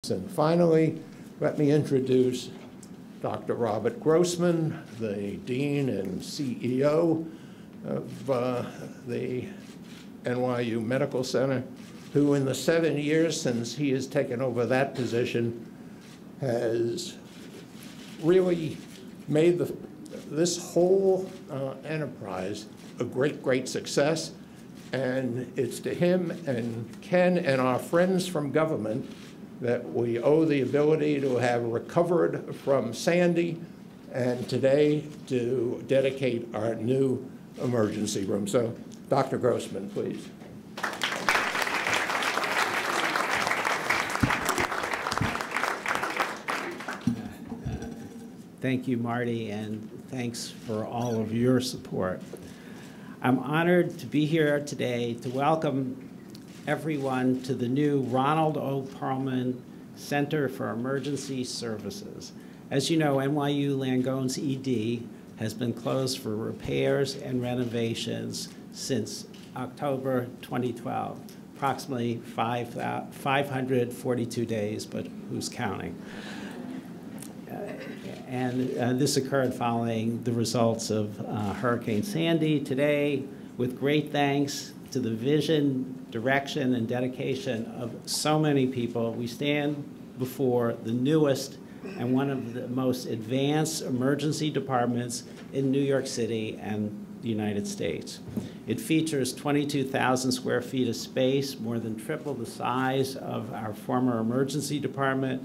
And finally, let me introduce Dr. Robert Grossman, the Dean and CEO of the NYU Medical Center, who in the 7 years since he has taken over that position has really made this whole enterprise a great success. And it's to him and Ken and our friends from government that we owe the ability to have recovered from Sandy and today to dedicate our new emergency room. So, Dr. Grossman, please. Thank you, Marty, and thanks for all of your support. I'm honored to be here today to welcome everyone to the new Ronald O. Perlman Center for Emergency Services. As you know, NYU Langone's ED has been closed for repairs and renovations since October 2012, approximately 542 days, but who's counting? This occurred following the results of Hurricane Sandy. Today, with great thanks to the vision, direction, and dedication of so many people, we stand before the newest and one of the most advanced emergency departments in New York City and the United States. It features 22,000 square feet of space, more than triple the size of our former emergency department,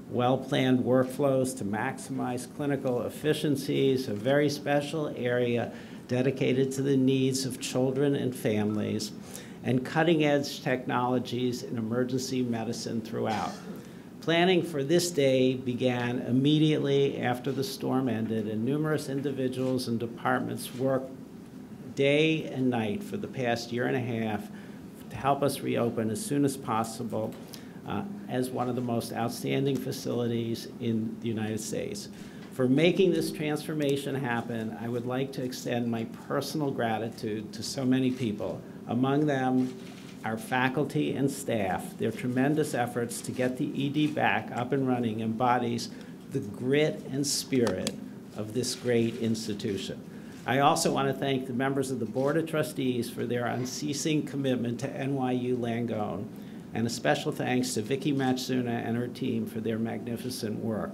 well-planned workflows to maximize clinical efficiencies, a very special area dedicated to the needs of children and families, and cutting-edge technologies in emergency medicine throughout. Planning for this day began immediately after the storm ended, and numerous individuals and departments worked day and night for the past year and a half to help us reopen as soon as possible as one of the most outstanding facilities in the United States. For making this transformation happen, I would like to extend my personal gratitude to so many people, among them our faculty and staff. Their tremendous efforts to get the ED back up and running embodies the grit and spirit of this great institution. I also want to thank the members of the Board of Trustees for their unceasing commitment to NYU Langone, and a special thanks to Vicki Matsuna and her team for their magnificent work.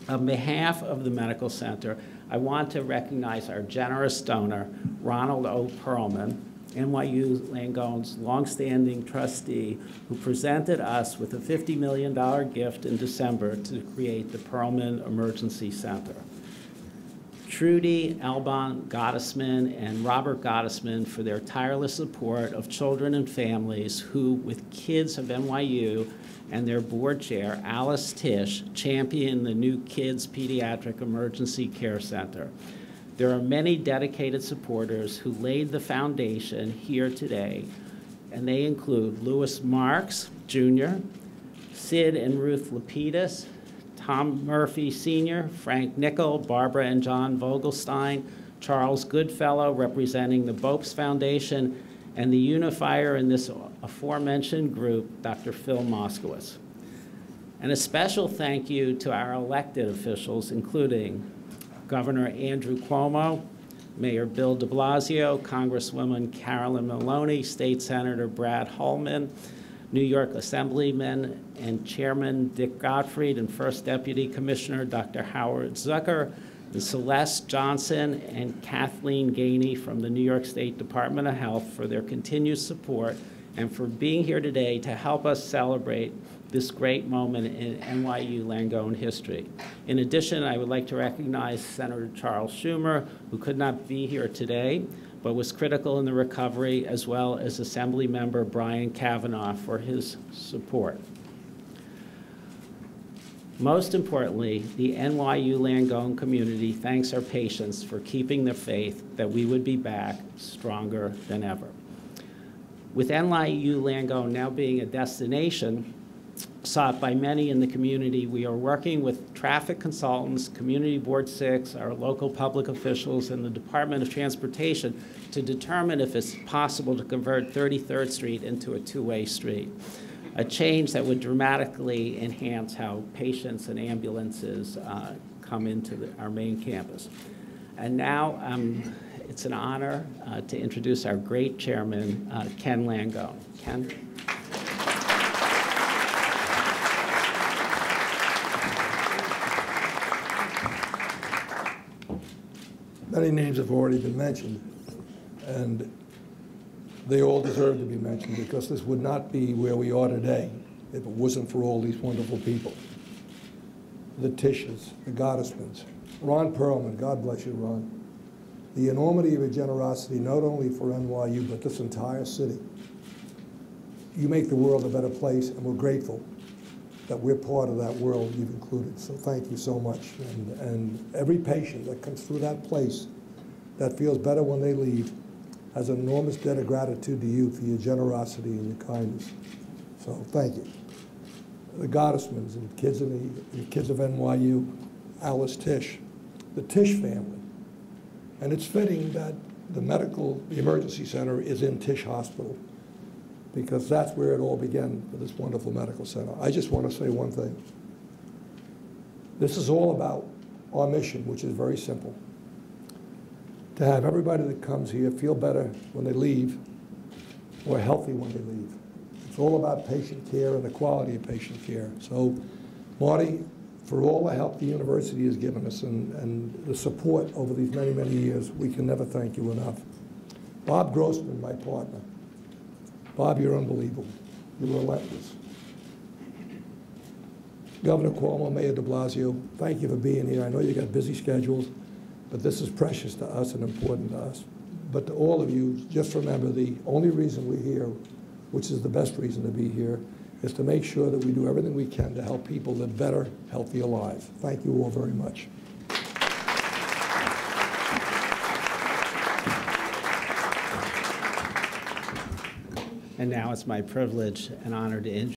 On behalf of the Medical Center, I want to recognize our generous donor, Ronald O. Perlman, NYU Langone's longstanding trustee, who presented us with a $50 million gift in December to create the Perlman Emergency Center. Trudy Alban Gottesman and Robert Gottesman for their tireless support of children and families who, with Kids of NYU and their board chair, Alice Tisch, championed the new Kids Pediatric Emergency Care Center. There are many dedicated supporters who laid the foundation here today, and they include Louis Marks, Jr., Sid and Ruth Lapidus, Tom Murphy Sr., Frank Nickel, Barbara and John Vogelstein, Charles Goodfellow representing the Bopes Foundation, and the unifier in this aforementioned group, Dr. Phil Moskowitz. And a special thank you to our elected officials, including Governor Andrew Cuomo, Mayor Bill de Blasio, Congresswoman Carolyn Maloney, State Senator Brad Holman, New York Assemblyman and Chairman Dick Gottfried, and First Deputy Commissioner Dr. Howard Zucker, and Celeste Johnson and Kathleen Gainey from the New York State Department of Health for their continued support and for being here today to help us celebrate this great moment in NYU Langone history. In addition, I would like to recognize Senator Charles Schumer, who could not be here today, but was critical in the recovery, as well as Assembly Member Brian Kavanaugh for his support. Most importantly, the NYU Langone community thanks our patients for keeping the faith that we would be back stronger than ever. With NYU Langone now being a destination sought by many in the community, we are working with traffic consultants, Community Board 6, our local public officials, and the Department of Transportation to determine if it's possible to convert 33rd Street into a two-way street. a change that would dramatically enhance how patients and ambulances come into our main campus. And now it's an honor to introduce our great chairman, Ken Langone. Ken? Many names have already been mentioned, and they all deserve to be mentioned because this would not be where we are today if it wasn't for all these wonderful people. The Tisches, the Grossmans, Ron Perlman, God bless you, Ron. The enormity of your generosity, not only for NYU, but this entire city. You make the world a better place, and we're grateful that we're part of that world you've included. So thank you so much. And every patient that comes through that place that feels better when they leave has an enormous debt of gratitude to you for your generosity and your kindness. So thank you. The Grossmans and kids of NYU, Alice Tisch, the Tisch family. And it's fitting that the emergency center is in Tisch Hospital, because that's where it all began for this wonderful medical center. I just want to say one thing. This is all about our mission, which is very simple. To have everybody that comes here feel better when they leave, or healthy when they leave. It's all about patient care and the quality of patient care. So, Marty, for all the help the university has given us and the support over these many, many years, we can never thank you enough. Bob Grossman, my partner. Bob, you're unbelievable. You're relentless. Governor Cuomo, Mayor de Blasio, thank you for being here. I know you got busy schedules, but this is precious to us and important to us. But to all of you, just remember the only reason we're here, which is the best reason to be here, is to make sure that we do everything we can to help people live better, healthier lives. Thank you all very much. And now it's my privilege and honor to introduce